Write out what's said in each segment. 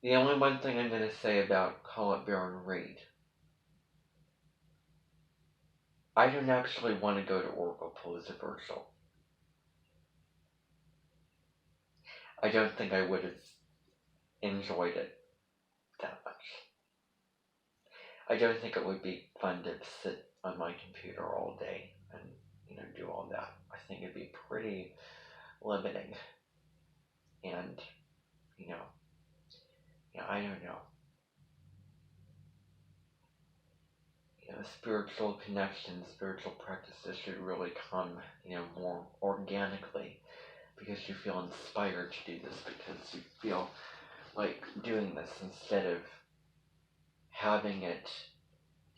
The only one thing I'm going to say about Call It Baron Reed, I don't actually want to go to Oracle Palooza Virtual. I don't think I would have enjoyed it that much. I don't think it would be fun to sit on my computer all day and do all that. I think it'd be pretty limiting, and I don't know. Spiritual connections, spiritual practices should really come, more organically, because you feel inspired to do this, because you feel like doing this instead of having it,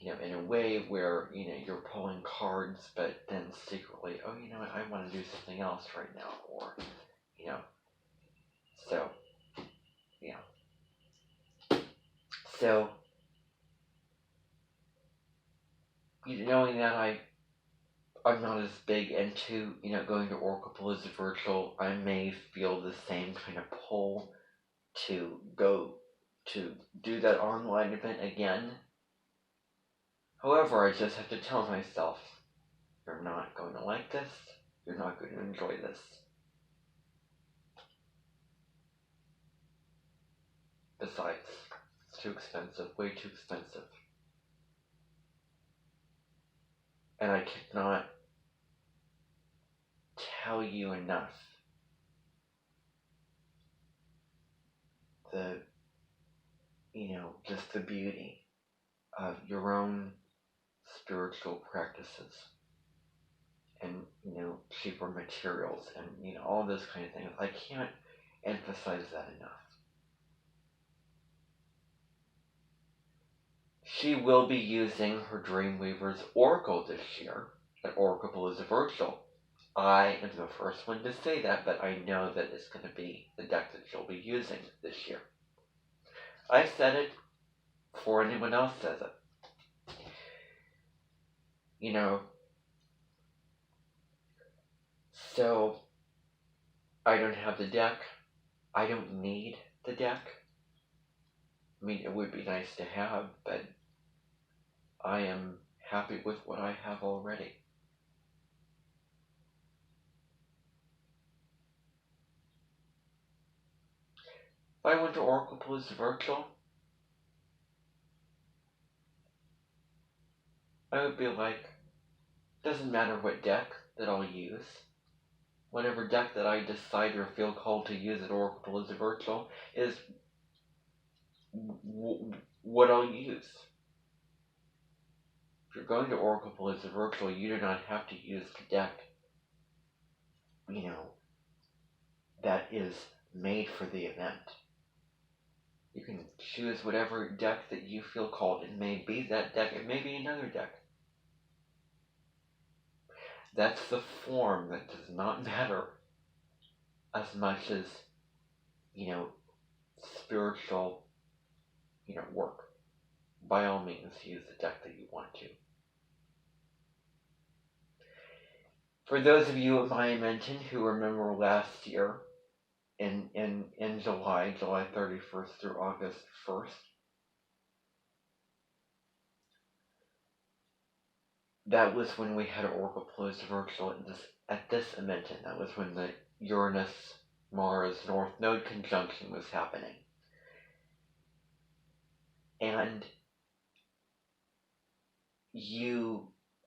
in a way where, you're pulling cards, but then secretly, oh, you know what, I want to do something else right now, or, you know, so, yeah. So, knowing that I'm not as big into, going to Oracle Palooza Virtual, I may feel the same kind of pull to go to do that online event again. However, I just have to tell myself, you're not going to like this, you're not going to enjoy this. Besides, it's too expensive, way too expensive. And I cannot tell you enough the, just the beauty of your own spiritual practices and, cheaper materials and, all those kind of things. I can't emphasize that enough. She will be using her Dreamweaver's Oracle this year at Oracle Palooza Virtual. I am the first one to say that, but I know that it's going to be the deck that she'll be using this year. I said it before anyone else says it. So I don't have the deck. I don't need the deck. I mean, it would be nice to have, but I am happy with what I have already. If I went to Oracle Palooza Virtual, I would be like, doesn't matter what deck that I'll use. Whatever deck that I decide or feel called to use at Oracle Palooza Virtual is what I'll use. If you're going to Oracle Palooza Virtual, you do not have to use the deck, that is made for the event. You can choose whatever deck that you feel called. It may be that deck, it may be another deck. That's the form that does not matter as much as, spiritual, work. By all means, use the deck that you want to. For those of you at my Amenten who remember last year, in July 31st through August 1st, that was when we had Oracle Palooza Virtual at this Amenten. That was when the Uranus-Mars North Node conjunction was happening. And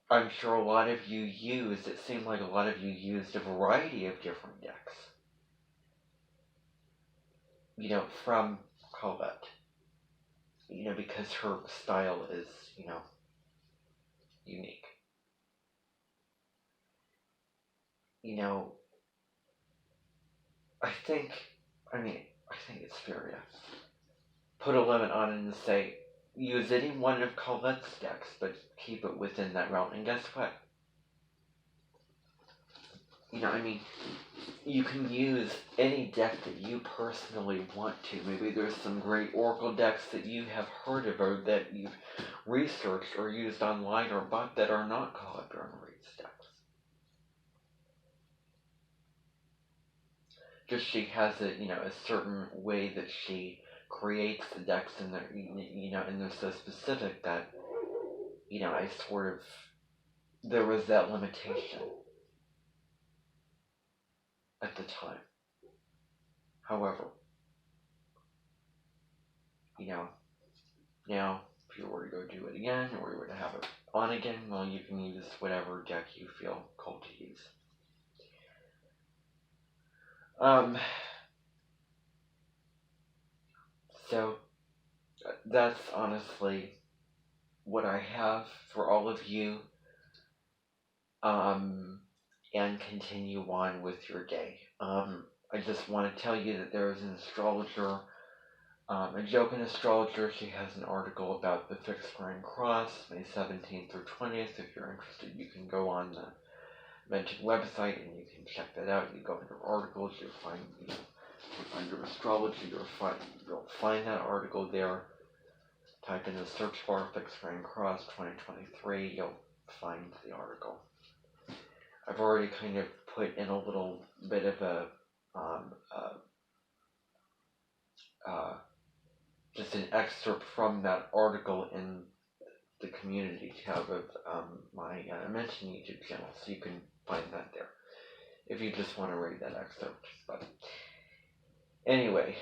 I'm sure a lot of you it seemed like a lot of you used a variety of different decks. From Colette. Because her style is, unique. I think it's fair to put a limit on it and say, use any one of Colette's decks, but keep it within that realm. And guess what? You can use any deck that you personally want to. Maybe there's some great Oracle decks that you have heard of or that you've researched or used online or bought that are not Colette Baron Reed's decks. Just she has a certain way that she creates the decks, and they're, and they're so specific that, I sort of, there was that limitation at the time. However, now, if you were to go do it again, or you were to have it on again, well, you can use whatever deck you feel called to use. So, that's honestly what I have for all of you. And continue on with your day. I just want to tell you that there is an astrologer, a Jokin astrologer. She has an article about the fixed square cross, May 17th through 20th. If you're interested, you can go on the mentioned website and you can check that out. You go under articles, you'll find, under astrology, you'll find that article there. Type in the search bar fixed square cross 2023, you'll find the article. I've already kind of put in a little bit of just an excerpt from that article in the community tab of my Amenten YouTube channel, so you can find that there if you just want to read that excerpt. But anyway,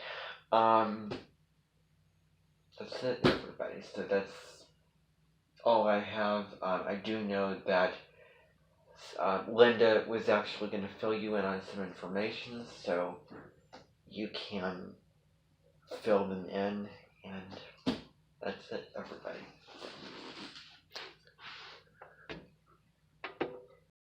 that's it, everybody. So that's all I have. I do know that Linda was actually going to fill you in on some information, so you can fill them in, and that's it, everybody.